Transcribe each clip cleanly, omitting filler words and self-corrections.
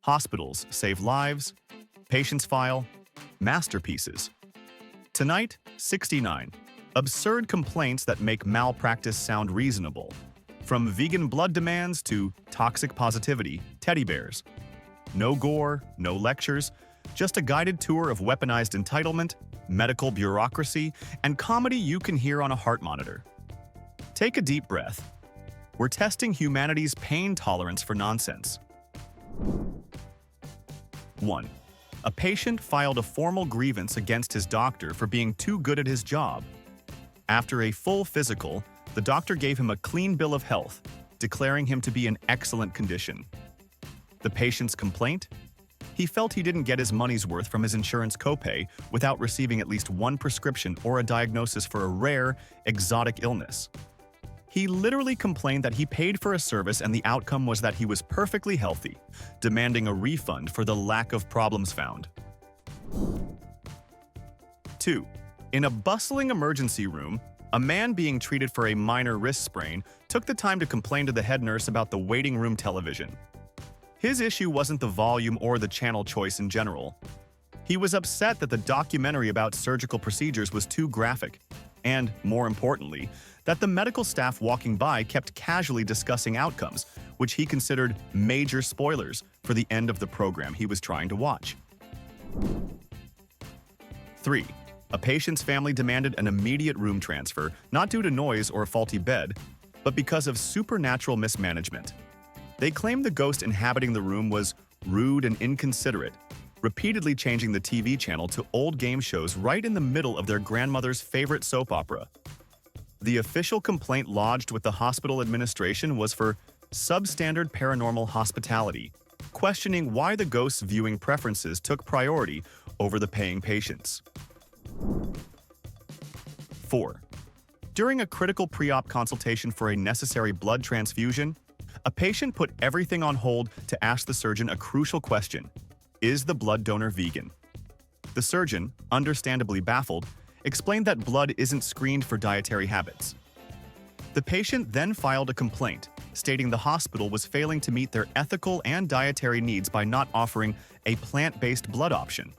Hospitals save lives. Patients file masterpieces. Tonight, 69. Absurd complaints that make malpractice sound reasonable. From vegan blood demands to toxic positivity, teddy bears. No gore, no lectures, just a guided tour of weaponized entitlement, medical bureaucracy, and comedy you can hear on a heart monitor. Take a deep breath. We're testing humanity's pain tolerance for nonsense. 1. A patient filed a formal grievance against his doctor for being too good at his job. After a full physical, the doctor gave him a clean bill of health, declaring him to be in excellent condition. The patient's complaint? He felt he didn't get his money's worth from his insurance copay without receiving at least one prescription or a diagnosis for a rare, exotic illness. He literally complained that he paid for a service and the outcome was that he was perfectly healthy, demanding a refund for the lack of problems found. 2. In a bustling emergency room, a man being treated for a minor wrist sprain took the time to complain to the head nurse about the waiting room television. His issue wasn't the volume or the channel choice in general. He was upset that the documentary about surgical procedures was too graphic, and, more importantly, that the medical staff walking by kept casually discussing outcomes, which he considered major spoilers for the end of the program he was trying to watch. 3. A patient's family demanded an immediate room transfer, not due to noise or a faulty bed, but because of supernatural mismanagement. They claimed the ghost inhabiting the room was rude and inconsiderate, repeatedly changing the TV channel to old game shows right in the middle of their grandmother's favorite soap opera. The official complaint lodged with the hospital administration was for substandard paranormal hospitality, questioning why the ghost's viewing preferences took priority over the paying patients. 4. During a critical pre-op consultation for a necessary blood transfusion, a patient put everything on hold to ask the surgeon a crucial question: is the blood donor vegan? The surgeon, understandably baffled, explained that blood isn't screened for dietary habits. The patient then filed a complaint, stating the hospital was failing to meet their ethical and dietary needs by not offering a plant-based blood option,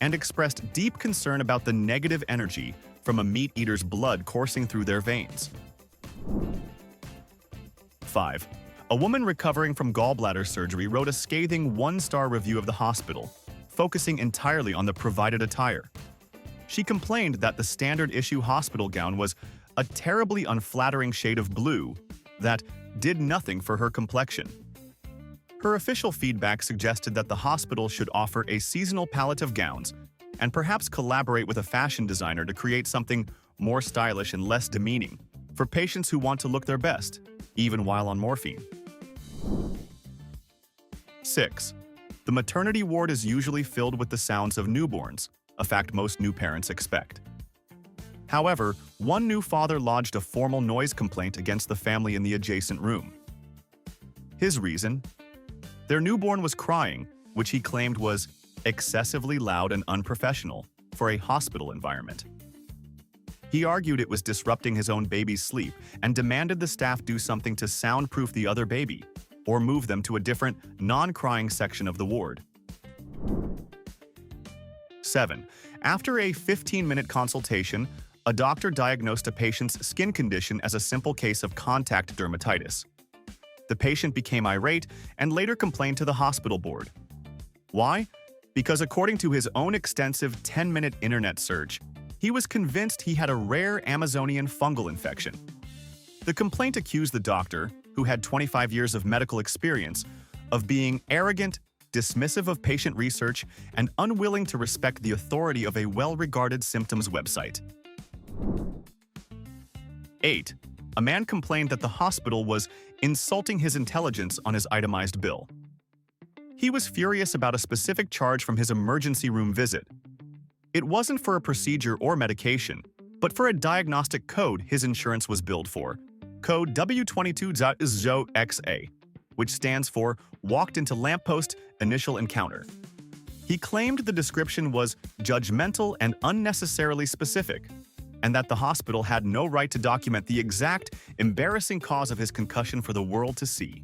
and expressed deep concern about the negative energy from a meat eater's blood coursing through their veins. 5. A woman recovering from gallbladder surgery wrote a scathing one-star review of the hospital, focusing entirely on the provided attire. She complained that the standard-issue hospital gown was a terribly unflattering shade of blue that did nothing for her complexion. Her official feedback suggested that the hospital should offer a seasonal palette of gowns and perhaps collaborate with a fashion designer to create something more stylish and less demeaning for patients who want to look their best, even while on morphine. 6. The maternity ward is usually filled with the sounds of newborns, a fact most new parents expect. However, one new father lodged a formal noise complaint against the family in the adjacent room. His reason? Their newborn was crying, which he claimed was excessively loud and unprofessional for a hospital environment. He argued it was disrupting his own baby's sleep and demanded the staff do something to soundproof the other baby or move them to a different, non-crying section of the ward. 7. After a 15-minute consultation, a doctor diagnosed a patient's skin condition as a simple case of contact dermatitis. The patient became irate and later complained to the hospital board. Why? Because according to his own extensive 10-minute internet search, he was convinced he had a rare Amazonian fungal infection. The complaint accused the doctor, who had 25 years of medical experience, of being arrogant, dismissive of patient research, and unwilling to respect the authority of a well-regarded symptoms website. 8. A man complained that the hospital was insulting his intelligence on his itemized bill. He was furious about a specific charge from his emergency room visit. It wasn't for a procedure or medication, but for a diagnostic code his insurance was billed for, code W22.0XA, which stands for Walked into Lamppost Initial Encounter. He claimed the description was judgmental and unnecessarily specific, and that the hospital had no right to document the exact, embarrassing cause of his concussion for the world to see.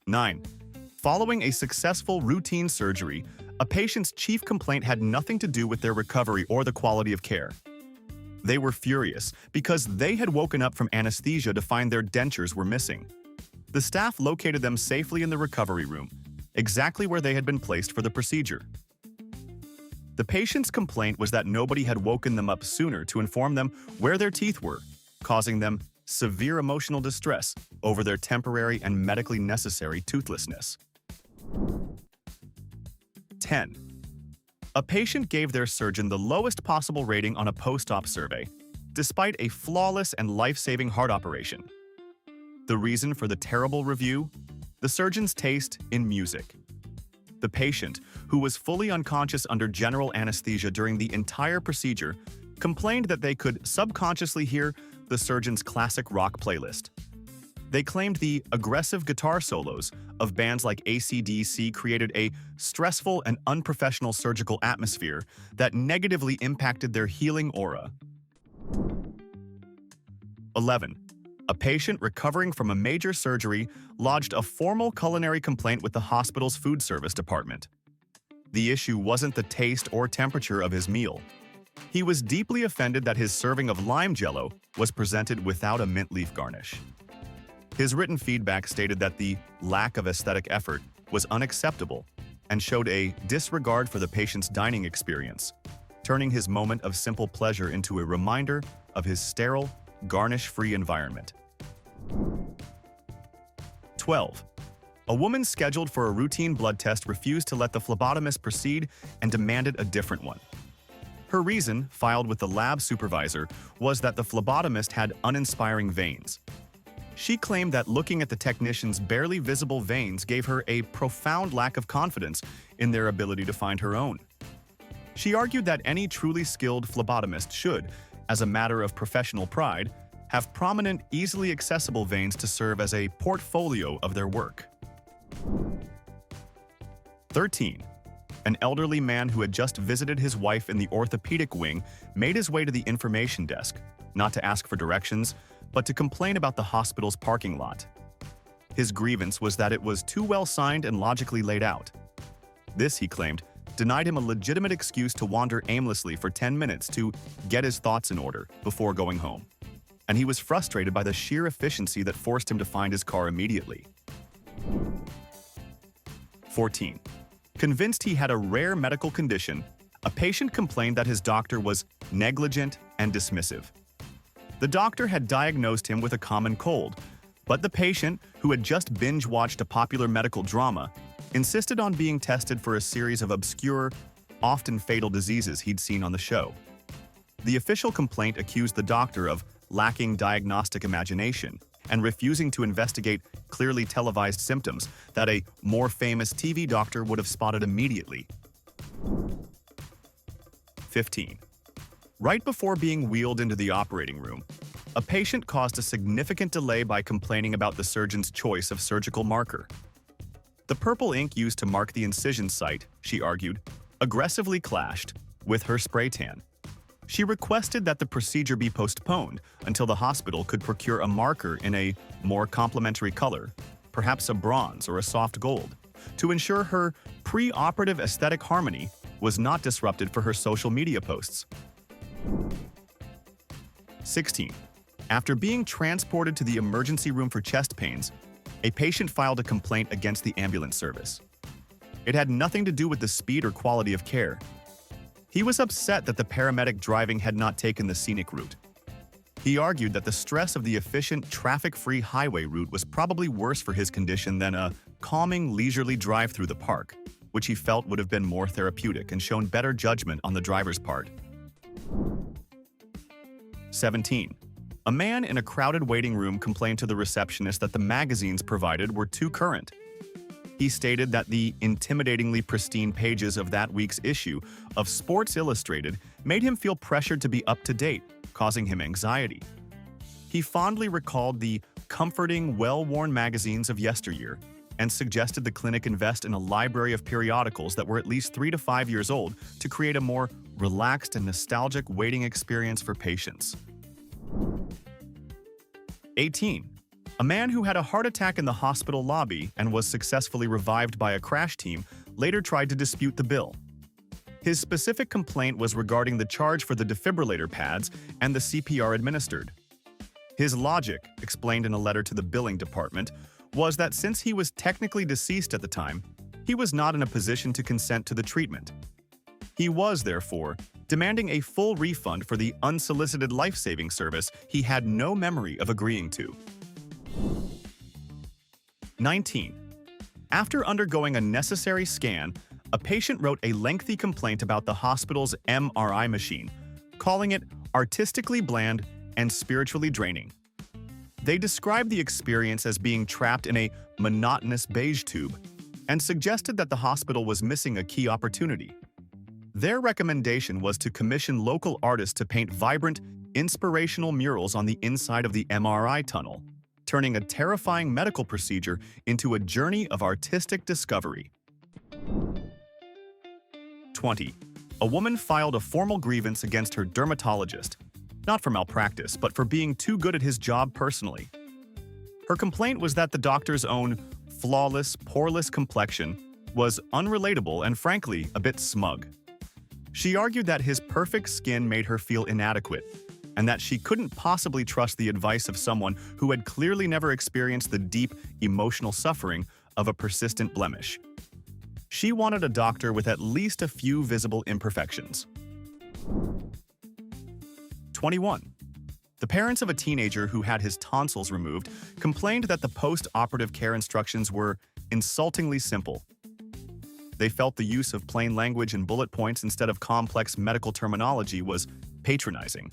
9. Following a successful routine surgery, a patient's chief complaint had nothing to do with their recovery or the quality of care. They were furious because they had woken up from anesthesia to find their dentures were missing. The staff located them safely in the recovery room, exactly where they had been placed for the procedure. The patient's complaint was that nobody had woken them up sooner to inform them where their teeth were, causing them severe emotional distress over their temporary and medically necessary toothlessness. 10. A patient gave their surgeon the lowest possible rating on a post-op survey, despite a flawless and life-saving heart operation. The reason for the terrible review? The surgeon's taste in music. The patient, who was fully unconscious under general anesthesia during the entire procedure, complained that they could subconsciously hear the surgeon's classic rock playlist. They claimed the aggressive guitar solos of bands like AC/DC created a stressful and unprofessional surgical atmosphere that negatively impacted their healing aura. 11. A patient recovering from a major surgery lodged a formal culinary complaint with the hospital's food service department. The issue wasn't the taste or temperature of his meal. He was deeply offended that his serving of lime jello was presented without a mint leaf garnish. His written feedback stated that the lack of aesthetic effort was unacceptable and showed a disregard for the patient's dining experience, turning his moment of simple pleasure into a reminder of his sterile, garnish-free environment. 12. A woman scheduled for a routine blood test refused to let the phlebotomist proceed and demanded a different one. Her reason, filed with the lab supervisor, was that the phlebotomist had uninspiring veins. She claimed that looking at the technician's barely visible veins gave her a profound lack of confidence in their ability to find her own. She argued that any truly skilled phlebotomist should, as a matter of professional pride, have prominent, easily accessible veins to serve as a portfolio of their work. 13. An elderly man who had just visited his wife in the orthopedic wing made his way to the information desk, not to ask for directions, but to complain about the hospital's parking lot. His grievance was that it was too well signed and logically laid out. This, he claimed, denied him a legitimate excuse to wander aimlessly for 10 minutes to get his thoughts in order before going home. And he was frustrated by the sheer efficiency that forced him to find his car immediately. 14. Convinced he had a rare medical condition, a patient complained that his doctor was negligent and dismissive. The doctor had diagnosed him with a common cold, but the patient, who had just binge-watched a popular medical drama, insisted on being tested for a series of obscure, often fatal diseases he'd seen on the show. The official complaint accused the doctor of lacking diagnostic imagination and refusing to investigate clearly televised symptoms that a more famous TV doctor would have spotted immediately. 15. Right before being wheeled into the operating room, a patient caused a significant delay by complaining about the surgeon's choice of surgical marker. The purple ink used to mark the incision site, she argued, aggressively clashed with her spray tan. She requested that the procedure be postponed until the hospital could procure a marker in a more complementary color, perhaps a bronze or a soft gold, to ensure her pre-operative aesthetic harmony was not disrupted for her social media posts. 16. After being transported to the emergency room for chest pains, a patient filed a complaint against the ambulance service. It had nothing to do with the speed or quality of care. He was upset that the paramedic driving had not taken the scenic route. He argued that the stress of the efficient, traffic-free highway route was probably worse for his condition than a calming, leisurely drive through the park, which he felt would have been more therapeutic and shown better judgment on the driver's part. 17. A man in a crowded waiting room complained to the receptionist that the magazines provided were too current. He stated that the intimidatingly pristine pages of that week's issue of Sports Illustrated made him feel pressured to be up to date, causing him anxiety. He fondly recalled the comforting, well-worn magazines of yesteryear and suggested the clinic invest in a library of periodicals that were at least 3 to 5 years old to create a more relaxed and nostalgic waiting experience for patients. 18. A man who had a heart attack in the hospital lobby and was successfully revived by a crash team later tried to dispute the bill. His specific complaint was regarding the charge for the defibrillator pads and the CPR administered. His logic, explained in a letter to the billing department, was that since he was technically deceased at the time, he was not in a position to consent to the treatment. He was, therefore, demanding a full refund for the unsolicited life-saving service he had no memory of agreeing to. 19. After undergoing a necessary scan, a patient wrote a lengthy complaint about the hospital's MRI machine, calling it artistically bland and spiritually draining. They described the experience as being trapped in a monotonous beige tube and suggested that the hospital was missing a key opportunity. Their recommendation was to commission local artists to paint vibrant, inspirational murals on the inside of the MRI tunnel, turning a terrifying medical procedure into a journey of artistic discovery. 20. A woman filed a formal grievance against her dermatologist, not for malpractice, but for being too good at his job personally. Her complaint was that the doctor's own flawless, poreless complexion was unrelatable and, frankly, a bit smug. She argued that his perfect skin made her feel inadequate, and that she couldn't possibly trust the advice of someone who had clearly never experienced the deep, emotional suffering of a persistent blemish. She wanted a doctor with at least a few visible imperfections. 21. The parents of a teenager who had his tonsils removed complained that the post-operative care instructions were insultingly simple. They felt the use of plain language and bullet points instead of complex medical terminology was patronizing.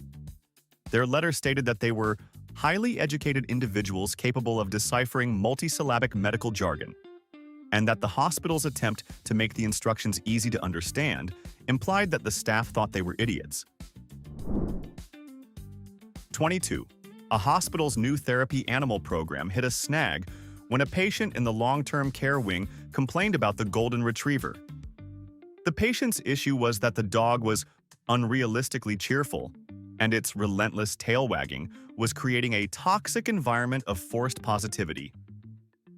Their letter stated that they were highly educated individuals capable of deciphering multisyllabic medical jargon, and that the hospital's attempt to make the instructions easy to understand implied that the staff thought they were idiots. 22. A hospital's new therapy animal program hit a snag when a patient in the long-term care wing complained about the golden retriever. The patient's issue was that the dog was unrealistically cheerful, and its relentless tail wagging was creating a toxic environment of forced positivity.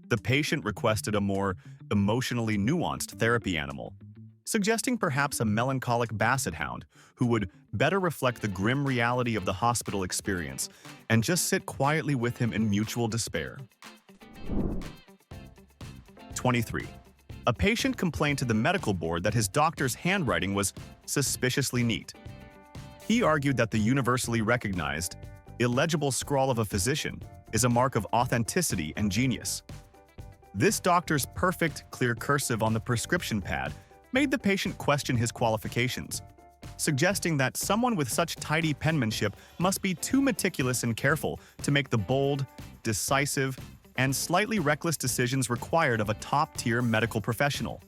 The patient requested a more emotionally nuanced therapy animal, suggesting perhaps a melancholic basset hound who would better reflect the grim reality of the hospital experience and just sit quietly with him in mutual despair. 23. A patient complained to the medical board that his doctor's handwriting was suspiciously neat. He argued that the universally recognized, illegible scrawl of a physician is a mark of authenticity and genius. This doctor's perfect, clear cursive on the prescription pad made the patient question his qualifications, suggesting that someone with such tidy penmanship must be too meticulous and careful to make the bold, decisive, and slightly reckless decisions required of a top-tier medical professional.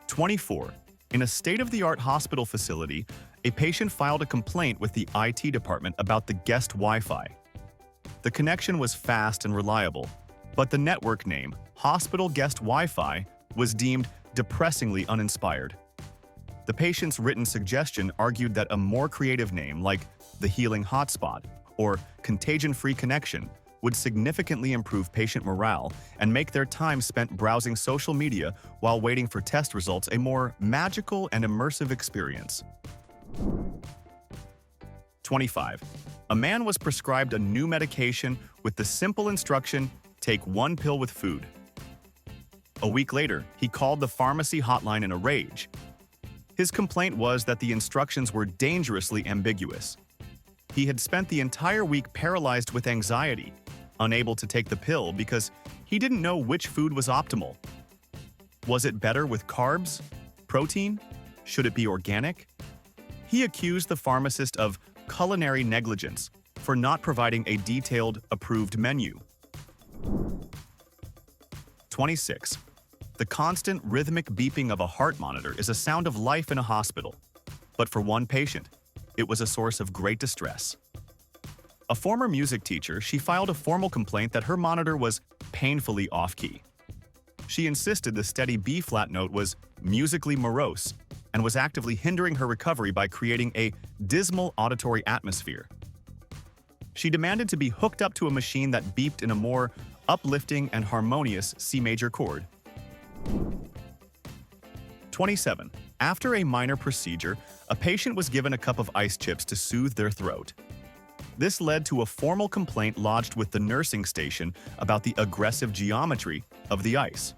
24. In a state-of-the-art hospital facility, a patient filed a complaint with the IT department about the guest Wi-Fi. The connection was fast and reliable, but the network name, Hospital Guest Wi-Fi, was deemed depressingly uninspired. The patient's written suggestion argued that a more creative name like the Healing Hotspot or Contagion-Free Connection would significantly improve patient morale and make their time spent browsing social media while waiting for test results a more magical and immersive experience. 25. A man was prescribed a new medication with the simple instruction, take one pill with food. A week later, he called the pharmacy hotline in a rage. His complaint was that the instructions were dangerously ambiguous. He had spent the entire week paralyzed with anxiety, unable to take the pill because he didn't know which food was optimal. Was it better with carbs? Protein? Should it be organic? He accused the pharmacist of culinary negligence for not providing a detailed, approved menu. 26. The constant rhythmic beeping of a heart monitor is a sound of life in a hospital, but for one patient, it was a source of great distress. A former music teacher, she filed a formal complaint that her monitor was painfully off-key. She insisted the steady B-flat note was musically morose and was actively hindering her recovery by creating a dismal auditory atmosphere. She demanded to be hooked up to a machine that beeped in a more uplifting and harmonious C major chord. 27. After a minor procedure, a patient was given a cup of ice chips to soothe their throat. This led to a formal complaint lodged with the nursing station about the aggressive geometry of the ice.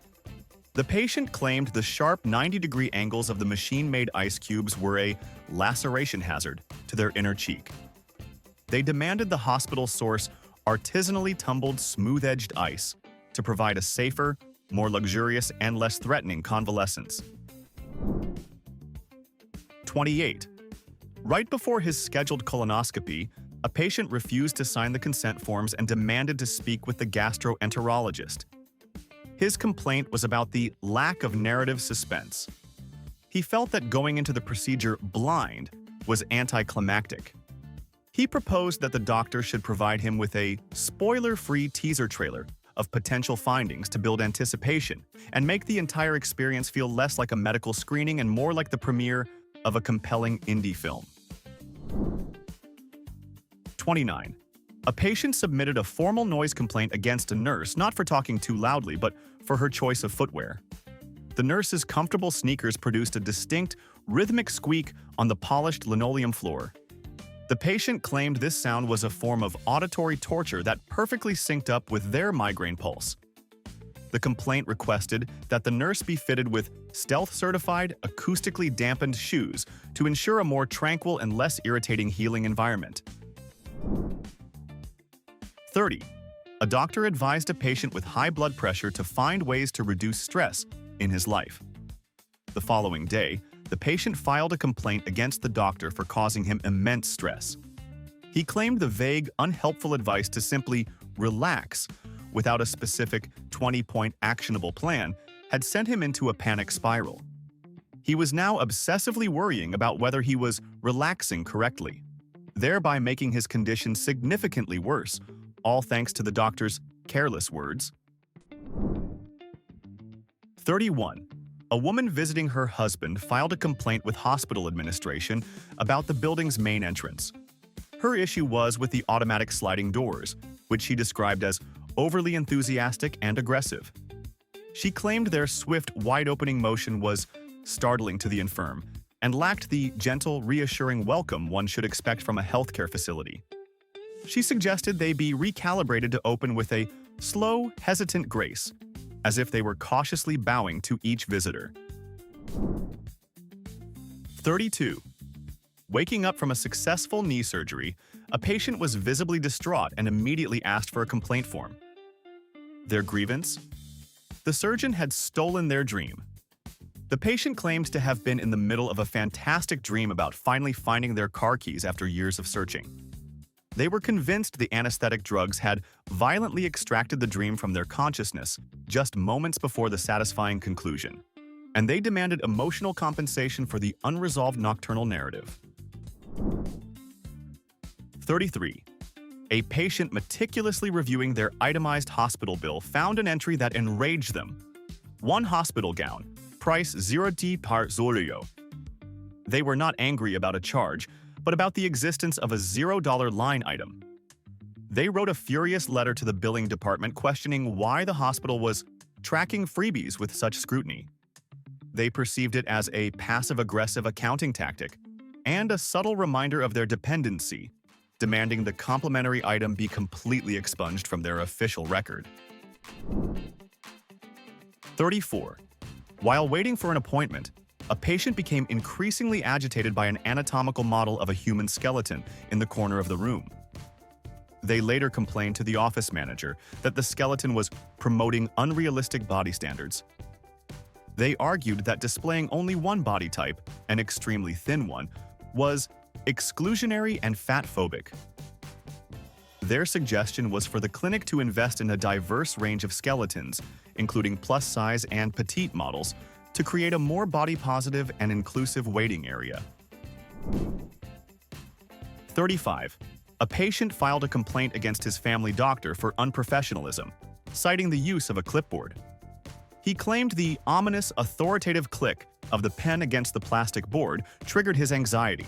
The patient claimed the sharp 90-degree angles of the machine-made ice cubes were a laceration hazard to their inner cheek. They demanded the hospital source artisanally tumbled smooth-edged ice to provide a safer, more luxurious, and less threatening convalescence. 28. Right before his scheduled colonoscopy, a patient refused to sign the consent forms and demanded to speak with the gastroenterologist. His complaint was about the lack of narrative suspense. He felt that going into the procedure blind was anticlimactic. He proposed that the doctor should provide him with a spoiler-free teaser trailer of potential findings to build anticipation and make the entire experience feel less like a medical screening and more like the premiere of a compelling indie film. 29. A patient submitted a formal noise complaint against a nurse not for talking too loudly, but for her choice of footwear. The nurse's comfortable sneakers produced a distinct, rhythmic squeak on the polished linoleum floor. The patient claimed this sound was a form of auditory torture that perfectly synced up with their migraine pulse. The complaint requested that the nurse be fitted with stealth-certified, acoustically dampened shoes to ensure a more tranquil and less irritating healing environment. 30. A doctor advised a patient with high blood pressure to find ways to reduce stress in his life. The following day, the patient filed a complaint against the doctor for causing him immense stress. He claimed the vague, unhelpful advice to simply relax without a specific 20-point actionable plan had sent him into a panic spiral. He was now obsessively worrying about whether he was relaxing correctly, thereby making his condition significantly worse, all thanks to the doctor's careless words. 31. A woman visiting her husband filed a complaint with hospital administration about the building's main entrance. Her issue was with the automatic sliding doors, which she described as overly enthusiastic and aggressive. She claimed their swift, wide-opening motion was startling to the infirm and lacked the gentle, reassuring welcome one should expect from a healthcare facility. She suggested they be recalibrated to open with a slow, hesitant grace, as if they were cautiously bowing to each visitor. 32. Waking up from a successful knee surgery, a patient was visibly distraught and immediately asked for a complaint form. Their grievance? The surgeon had stolen their dream. The patient claimed to have been in the middle of a fantastic dream about finally finding their car keys after years of searching. They were convinced the anesthetic drugs had violently extracted the dream from their consciousness just moments before the satisfying conclusion, and they demanded emotional compensation for the unresolved nocturnal narrative. 33. A patient meticulously reviewing their itemized hospital bill found an entry that enraged them. One hospital gown, price 0D par Zorio. They were not angry about a charge, but about the existence of a $0 line item. They wrote a furious letter to the billing department questioning why the hospital was tracking freebies with such scrutiny. They perceived it as a passive-aggressive accounting tactic and a subtle reminder of their dependency, demanding the complimentary item be completely expunged from their official record. 34. While waiting for an appointment, a patient became increasingly agitated by an anatomical model of a human skeleton in the corner of the room. They later complained to the office manager that the skeleton was promoting unrealistic body standards. They argued that displaying only one body type, an extremely thin one, was exclusionary and fat-phobic. Their suggestion was for the clinic to invest in a diverse range of skeletons, including plus-size and petite models, to create a more body-positive and inclusive waiting area. 35. A patient filed a complaint against his family doctor for unprofessionalism, citing the use of a clipboard. He claimed the ominous, authoritative click of the pen against the plastic board triggered his anxiety.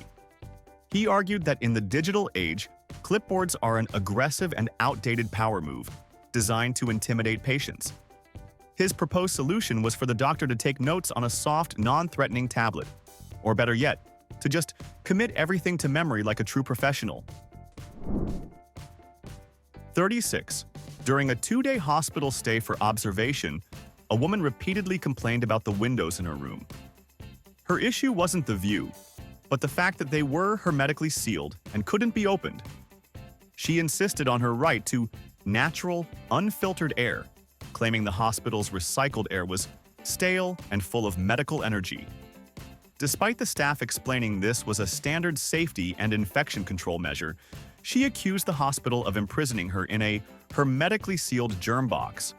He argued that in the digital age, Clipboards are an aggressive and outdated power move designed to intimidate patients. His proposed solution was for the doctor to take notes on a soft, non-threatening tablet, or better yet, to just commit everything to memory like a true professional. 36. During a 2-day hospital stay for observation, a woman repeatedly complained about the windows in her room. Her issue wasn't the view, but the fact that they were hermetically sealed and couldn't be opened. She insisted on her right to natural, unfiltered air, claiming the hospital's recycled air was stale and full of medical energy. Despite the staff explaining this was a standard safety and infection control measure, she accused the hospital of imprisoning her in a hermetically sealed germ box.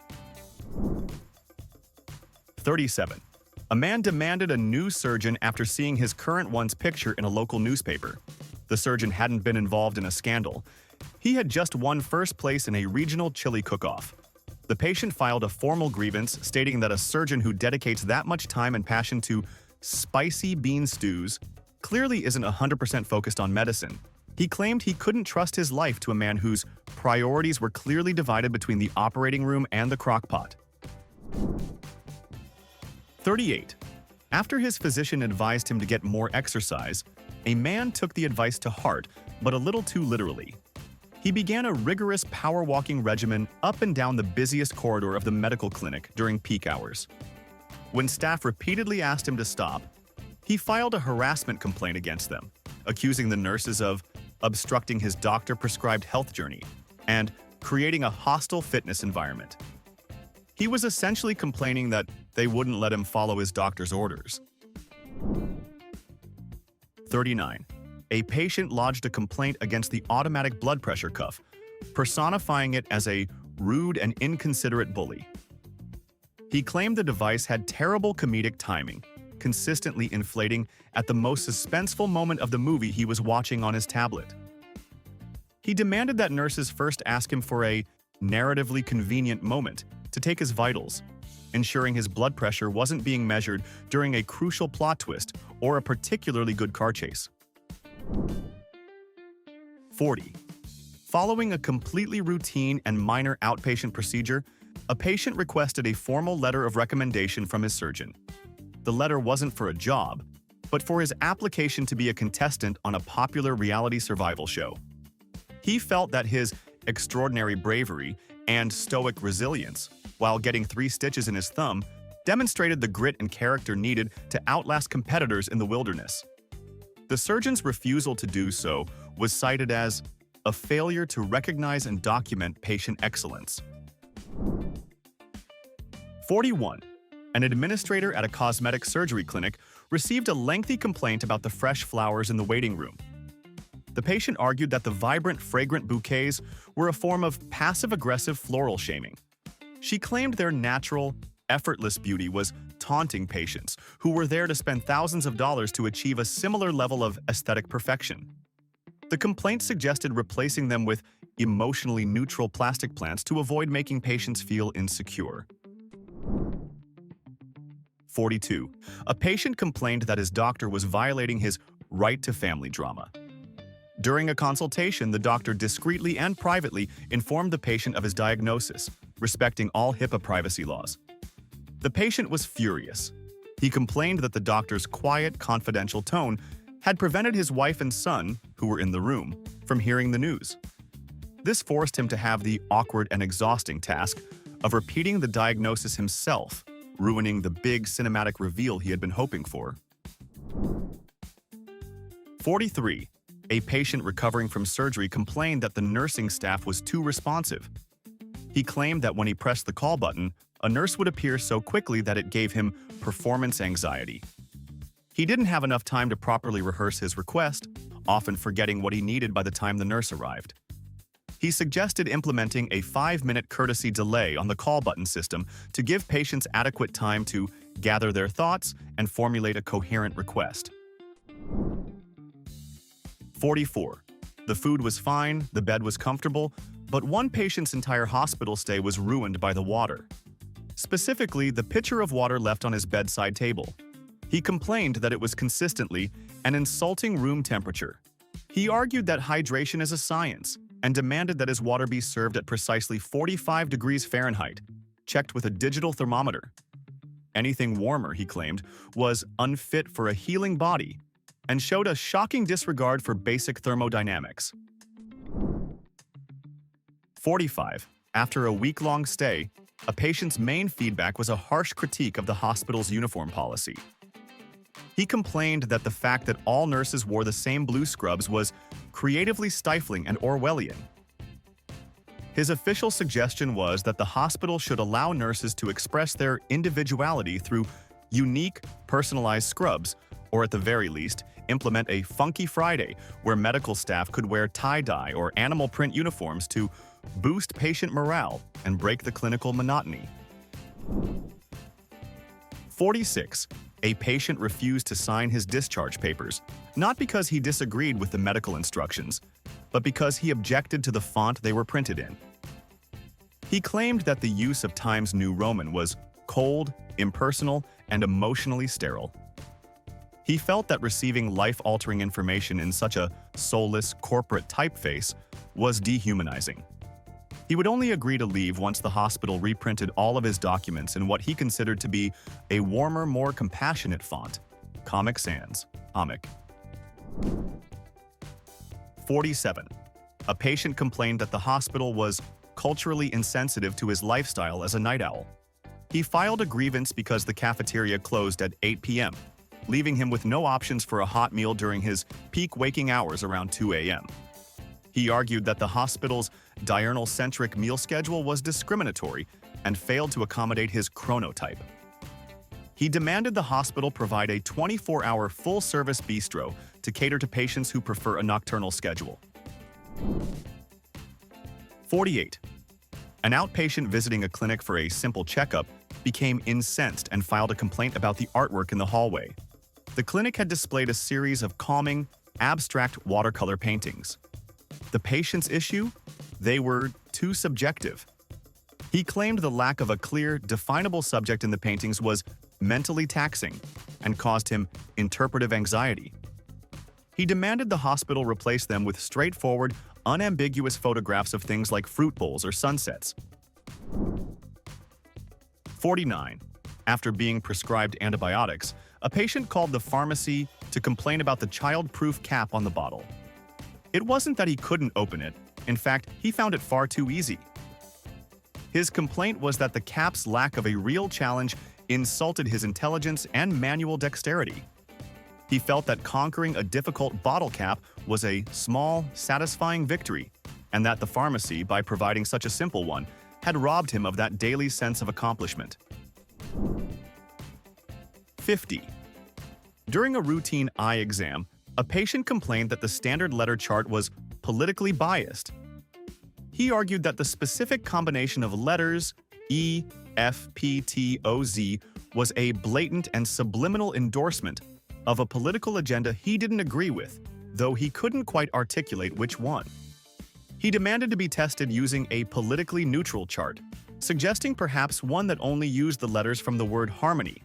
37. A man demanded a new surgeon after seeing his current one's picture in a local newspaper. The surgeon hadn't been involved in a scandal. He had just won first place in a regional chili cook-off. The patient filed a formal grievance stating that a surgeon who dedicates that much time and passion to spicy bean stews clearly isn't 100% focused on medicine. He claimed he couldn't trust his life to a man whose priorities were clearly divided between the operating room and the crock-pot. 38. After his physician advised him to get more exercise, a man took the advice to heart, but a little too literally. He began a rigorous power walking regimen up and down the busiest corridor of the medical clinic during peak hours. When staff repeatedly asked him to stop, he filed a harassment complaint against them, accusing the nurses of obstructing his doctor-prescribed health journey and creating a hostile fitness environment. He was essentially complaining that they wouldn't let him follow his doctor's orders. 39. A patient lodged a complaint against the automatic blood pressure cuff, personifying it as a rude and inconsiderate bully. He claimed the device had terrible comedic timing, consistently inflating at the most suspenseful moment of the movie he was watching on his tablet. He demanded that nurses first ask him for a narratively convenient moment to take his vitals, ensuring his blood pressure wasn't being measured during a crucial plot twist or a particularly good car chase. 40. Following a completely routine and minor outpatient procedure, a patient requested a formal letter of recommendation from his surgeon. The letter wasn't for a job, but for his application to be a contestant on a popular reality survival show. He felt that his extraordinary bravery and stoic resilience, while getting 3 stitches in his thumb, demonstrated the grit and character needed to outlast competitors in the wilderness. The surgeon's refusal to do so was cited as a failure to recognize and document patient excellence. 41. An administrator at a cosmetic surgery clinic received a lengthy complaint about the fresh flowers in the waiting room. The patient argued that the vibrant, fragrant bouquets were a form of passive-aggressive floral shaming. She claimed their natural, effortless beauty was taunting patients who were there to spend thousands of dollars to achieve a similar level of aesthetic perfection. The complaint suggested replacing them with emotionally neutral plastic plants to avoid making patients feel insecure. 42. A patient complained that his doctor was violating his right to family drama. During a consultation, the doctor discreetly and privately informed the patient of his diagnosis, respecting all HIPAA privacy laws. The patient was furious. He complained that the doctor's quiet, confidential tone had prevented his wife and son, who were in the room, from hearing the news. This forced him to have the awkward and exhausting task of repeating the diagnosis himself, ruining the big cinematic reveal he had been hoping for. 43. A patient recovering from surgery complained that the nursing staff was too responsive. He claimed that when he pressed the call button, a nurse would appear so quickly that it gave him performance anxiety. He didn't have enough time to properly rehearse his request, often forgetting what he needed by the time the nurse arrived. He suggested implementing a 5-minute courtesy delay on the call button system to give patients adequate time to gather their thoughts and formulate a coherent request. 44. The food was fine, the bed was comfortable, but one patient's entire hospital stay was ruined by the water. Specifically, the pitcher of water left on his bedside table. He complained that it was consistently an insulting room temperature. He argued that hydration is a science and demanded that his water be served at precisely 45 degrees Fahrenheit, checked with a digital thermometer. Anything warmer, he claimed, was unfit for a healing body and showed a shocking disregard for basic thermodynamics. 45. After a week-long stay, a patient's main feedback was a harsh critique of the hospital's uniform policy. He complained that the fact that all nurses wore the same blue scrubs was creatively stifling and Orwellian. His official suggestion was that the hospital should allow nurses to express their individuality through unique, personalized scrubs, or at the very least, implement a Funky Friday where medical staff could wear tie-dye or animal print uniforms to boost patient morale and break the clinical monotony. 46. A patient refused to sign his discharge papers, not because he disagreed with the medical instructions, but because he objected to the font they were printed in. He claimed that the use of Times New Roman was cold, impersonal, and emotionally sterile. He felt that receiving life-altering information in such a soulless corporate typeface was dehumanizing. He would only agree to leave once the hospital reprinted all of his documents in what he considered to be a warmer, more compassionate font, Comic Sans, Comic. 47. A patient complained that the hospital was culturally insensitive to his lifestyle as a night owl. He filed a grievance because the cafeteria closed at 8 p.m., leaving him with no options for a hot meal during his peak waking hours around 2 a.m. He argued that the hospital's diurnal-centric meal schedule was discriminatory and failed to accommodate his chronotype. He demanded the hospital provide a 24-hour full-service bistro to cater to patients who prefer a nocturnal schedule. 48. An outpatient visiting a clinic for a simple checkup became incensed and filed a complaint about the artwork in the hallway. The clinic had displayed a series of calming, abstract watercolor paintings. The patient's issue? They were too subjective. He claimed the lack of a clear, definable subject in the paintings was mentally taxing and caused him interpretive anxiety. He demanded the hospital replace them with straightforward, unambiguous photographs of things like fruit bowls or sunsets. 49. After being prescribed antibiotics, a patient called the pharmacy to complain about the child-proof cap on the bottle. It wasn't that he couldn't open it. In fact, he found it far too easy. His complaint was that the cap's lack of a real challenge insulted his intelligence and manual dexterity. He felt that conquering a difficult bottle cap was a small, satisfying victory, and that the pharmacy, by providing such a simple one, had robbed him of that daily sense of accomplishment. 50. During a routine eye exam, a patient complained that the standard letter chart was politically biased. He argued that the specific combination of letters E, F, P, T, O, Z was a blatant and subliminal endorsement of a political agenda he didn't agree with, though he couldn't quite articulate which one. He demanded to be tested using a politically neutral chart, suggesting perhaps one that only used the letters from the word harmony,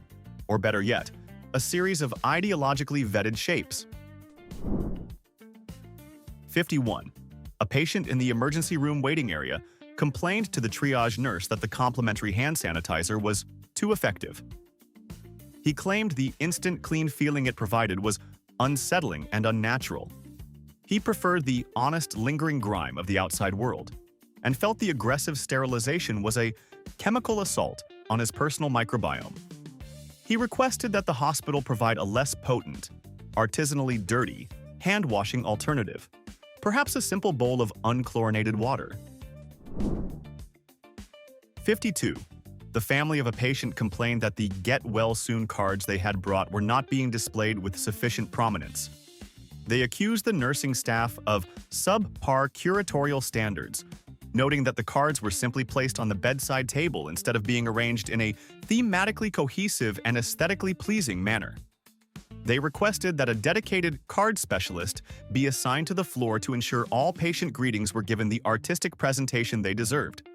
or better yet, a series of ideologically vetted shapes. 51. A patient in the emergency room waiting area complained to the triage nurse that the complimentary hand sanitizer was too effective. He claimed the instant clean feeling it provided was unsettling and unnatural. He preferred the honest, lingering grime of the outside world, and felt the aggressive sterilization was a chemical assault on his personal microbiome. He requested that the hospital provide a less potent, artisanally dirty, hand-washing alternative, perhaps a simple bowl of unchlorinated water. 52. The family of a patient complained that the get-well-soon cards they had brought were not being displayed with sufficient prominence. They accused the nursing staff of subpar curatorial standards, noting that the cards were simply placed on the bedside table instead of being arranged in a thematically cohesive and aesthetically pleasing manner. They requested that a dedicated card specialist be assigned to the floor to ensure all patient greetings were given the artistic presentation they deserved.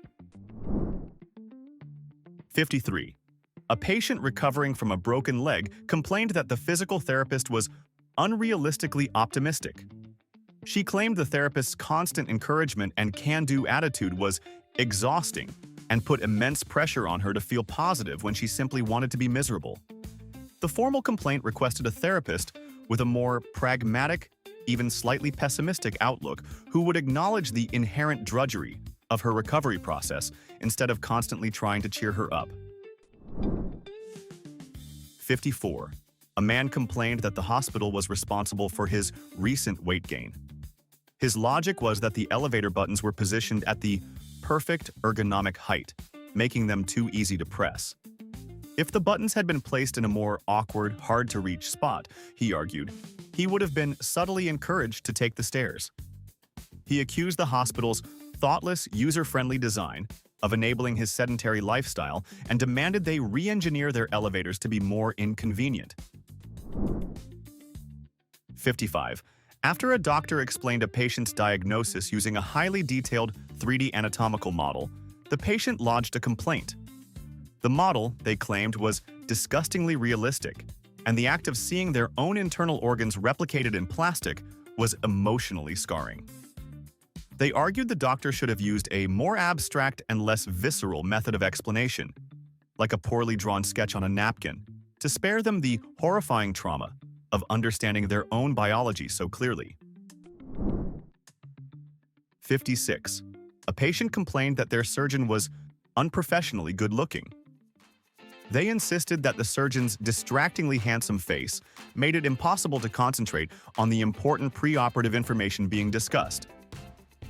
53. A patient recovering from a broken leg complained that the physical therapist was unrealistically optimistic. She claimed the therapist's constant encouragement and can-do attitude was exhausting and put immense pressure on her to feel positive when she simply wanted to be miserable. The formal complaint requested a therapist with a more pragmatic, even slightly pessimistic outlook who would acknowledge the inherent drudgery of her recovery process instead of constantly trying to cheer her up. 54. A man complained that the hospital was responsible for his recent weight gain. His logic was that the elevator buttons were positioned at the perfect ergonomic height, making them too easy to press. If the buttons had been placed in a more awkward, hard-to-reach spot, he argued, he would have been subtly encouraged to take the stairs. He accused the hospital's thoughtless, user-friendly design of enabling his sedentary lifestyle and demanded they re-engineer their elevators to be more inconvenient. 55. After a doctor explained a patient's diagnosis using a highly detailed 3D anatomical model, the patient lodged a complaint. The model, they claimed, was disgustingly realistic, and the act of seeing their own internal organs replicated in plastic was emotionally scarring. They argued the doctor should have used a more abstract and less visceral method of explanation, like a poorly drawn sketch on a napkin, to spare them the horrifying trauma of understanding their own biology so clearly. 56. A patient complained that their surgeon was unprofessionally good-looking. They insisted that the surgeon's distractingly handsome face made it impossible to concentrate on the important preoperative information being discussed.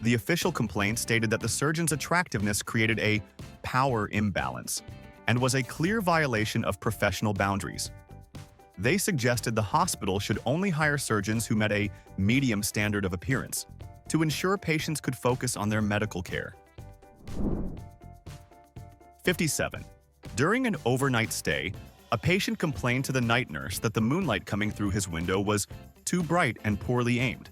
The official complaint stated that the surgeon's attractiveness created a power imbalance and was a clear violation of professional boundaries. They suggested the hospital should only hire surgeons who met a medium standard of appearance to ensure patients could focus on their medical care. 57. During an overnight stay, a patient complained to the night nurse that the moonlight coming through his window was too bright and poorly aimed.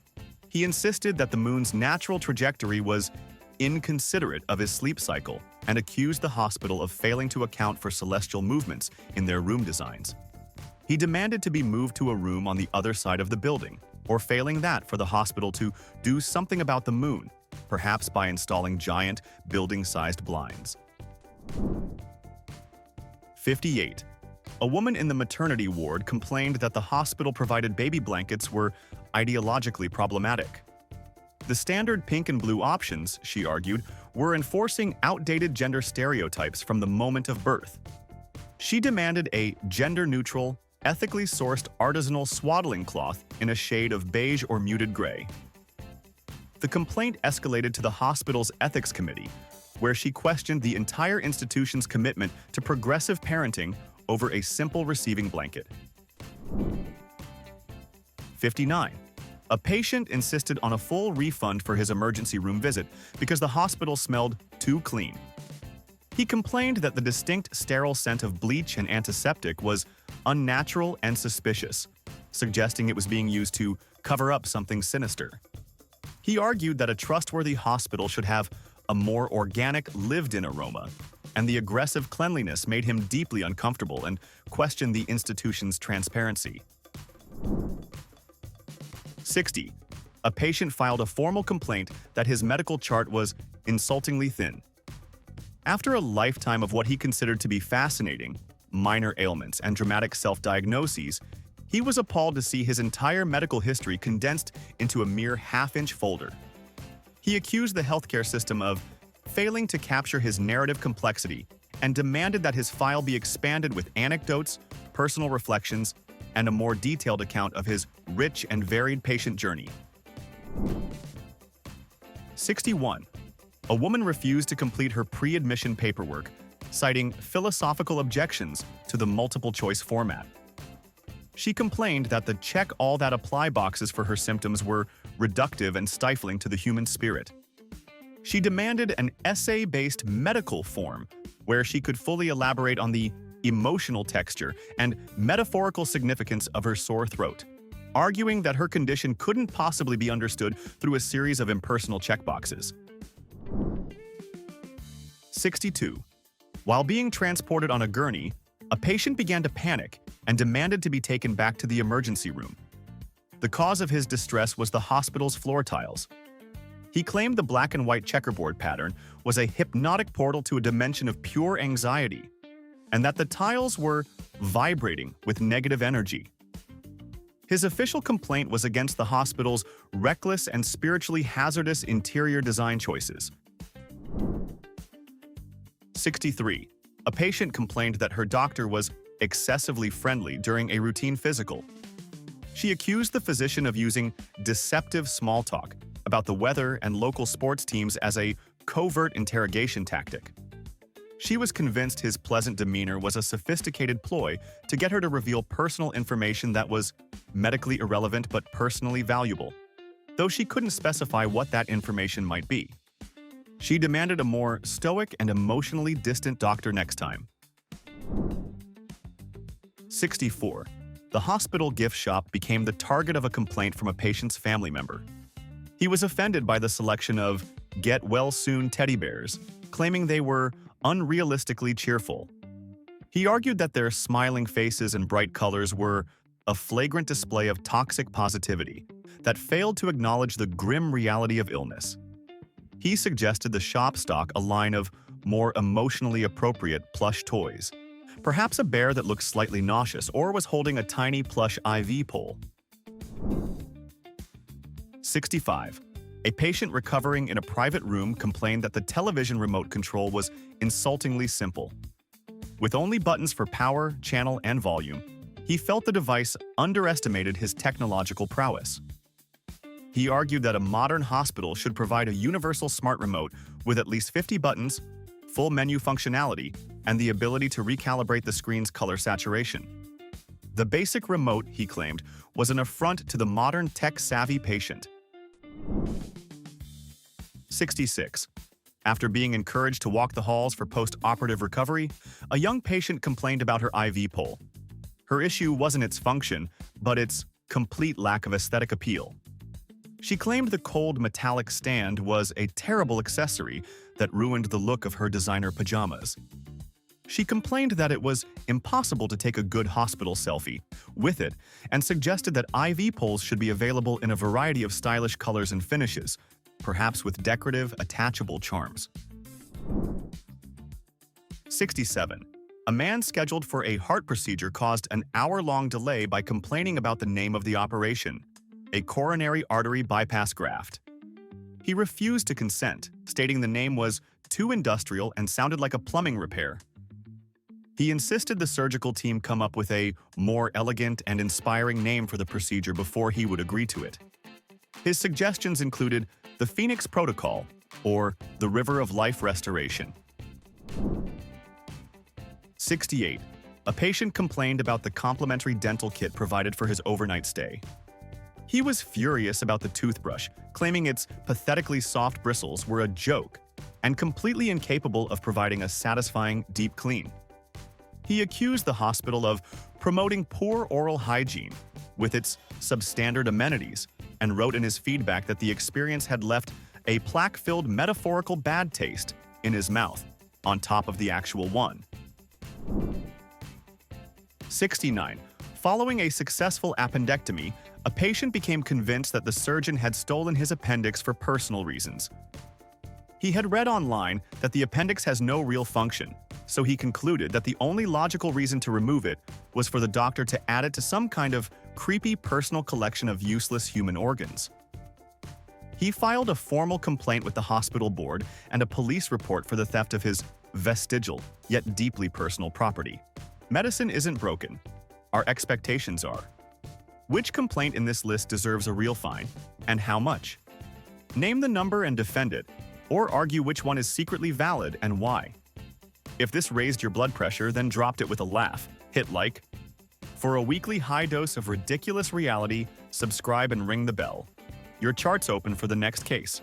He insisted that the moon's natural trajectory was inconsiderate of his sleep cycle and accused the hospital of failing to account for celestial movements in their room designs. He demanded to be moved to a room on the other side of the building, or failing that, for the hospital to do something about the moon, perhaps by installing giant, building-sized blinds. 58. A woman in the maternity ward complained that the hospital-provided baby blankets were ideologically problematic. The standard pink and blue options, she argued, were enforcing outdated gender stereotypes from the moment of birth. She demanded a gender-neutral, ethically sourced artisanal swaddling cloth in a shade of beige or muted gray. The complaint escalated to the hospital's ethics committee, where she questioned the entire institution's commitment to progressive parenting over a simple receiving blanket. 59. A patient insisted on a full refund for his emergency room visit because the hospital smelled too clean. He complained that the distinct sterile scent of bleach and antiseptic was unnatural and suspicious, suggesting it was being used to cover up something sinister. He argued that a trustworthy hospital should have a more organic, lived-in aroma, and the aggressive cleanliness made him deeply uncomfortable and questioned the institution's transparency. 60. A patient filed a formal complaint that his medical chart was insultingly thin. After a lifetime of what he considered to be fascinating, minor ailments and dramatic self-diagnoses, he was appalled to see his entire medical history condensed into a mere half-inch folder. He accused the healthcare system of failing to capture his narrative complexity and demanded that his file be expanded with anecdotes, personal reflections, and a more detailed account of his rich and varied patient journey. 61. A woman refused to complete her pre-admission paperwork, citing philosophical objections to the multiple-choice format. She complained that the check all that apply boxes for her symptoms were reductive and stifling to the human spirit. She demanded an essay-based medical form where she could fully elaborate on the emotional texture and metaphorical significance of her sore throat, arguing that her condition couldn't possibly be understood through a series of impersonal checkboxes. 62. While being transported on a gurney, a patient began to panic and demanded to be taken back to the emergency room. The cause of his distress was the hospital's floor tiles. He claimed the black and white checkerboard pattern was a hypnotic portal to a dimension of pure anxiety, and that the tiles were vibrating with negative energy. His official complaint was against the hospital's reckless and spiritually hazardous interior design choices. 63. A patient complained that her doctor was excessively friendly during a routine physical. She accused the physician of using deceptive small talk about the weather and local sports teams as a covert interrogation tactic. She was convinced his pleasant demeanor was a sophisticated ploy to get her to reveal personal information that was medically irrelevant but personally valuable, though she couldn't specify what that information might be. She demanded a more stoic and emotionally distant doctor next time. 64. The hospital gift shop became the target of a complaint from a patient's family member. He was offended by the selection of get-well-soon teddy bears, claiming they were unrealistically cheerful. He argued that their smiling faces and bright colors were a flagrant display of toxic positivity that failed to acknowledge the grim reality of illness. He suggested the shop stock a line of more emotionally appropriate plush toys, perhaps a bear that looked slightly nauseous or was holding a tiny plush IV pole. 65. A patient recovering in a private room complained that the television remote control was insultingly simple. With only buttons for power, channel, and volume, he felt the device underestimated his technological prowess. He argued that a modern hospital should provide a universal smart remote with at least 50 buttons, full menu functionality, and the ability to recalibrate the screen's color saturation. The basic remote, he claimed, was an affront to the modern tech-savvy patient. 66. After being encouraged to walk the halls for post-operative recovery, a young patient complained about her IV pole. Her issue wasn't its function, but its complete lack of aesthetic appeal. She claimed the cold metallic stand was a terrible accessory that ruined the look of her designer pajamas. She complained that it was impossible to take a good hospital selfie with it and suggested that IV poles should be available in a variety of stylish colors and finishes, perhaps with decorative, attachable charms. 67. A man scheduled for a heart procedure caused an hour-long delay by complaining about the name of the operation, a coronary artery bypass graft. He refused to consent, stating the name was too industrial and sounded like a plumbing repair. He insisted the surgical team come up with a more elegant and inspiring name for the procedure before he would agree to it. His suggestions included the Phoenix Protocol or the River of Life Restoration. 68. A patient complained about the complimentary dental kit provided for his overnight stay. He was furious about the toothbrush, claiming its pathetically soft bristles were a joke and completely incapable of providing a satisfying deep clean. He accused the hospital of promoting poor oral hygiene with its substandard amenities and wrote in his feedback that the experience had left a plaque-filled metaphorical bad taste in his mouth on top of the actual one. 69. Following a successful appendectomy, a patient became convinced that the surgeon had stolen his appendix for personal reasons. He had read online that the appendix has no real function, so he concluded that the only logical reason to remove it was for the doctor to add it to some kind of creepy personal collection of useless human organs. He filed a formal complaint with the hospital board and a police report for the theft of his vestigial, yet deeply personal property. Medicine isn't broken. Our expectations are. Which complaint in this list deserves a real fine, and how much? Name the number and defend it, or argue which one is secretly valid and why. If this raised your blood pressure, then dropped it with a laugh, hit like. For a weekly high dose of ridiculous reality, subscribe and ring the bell. Your chart's open for the next case.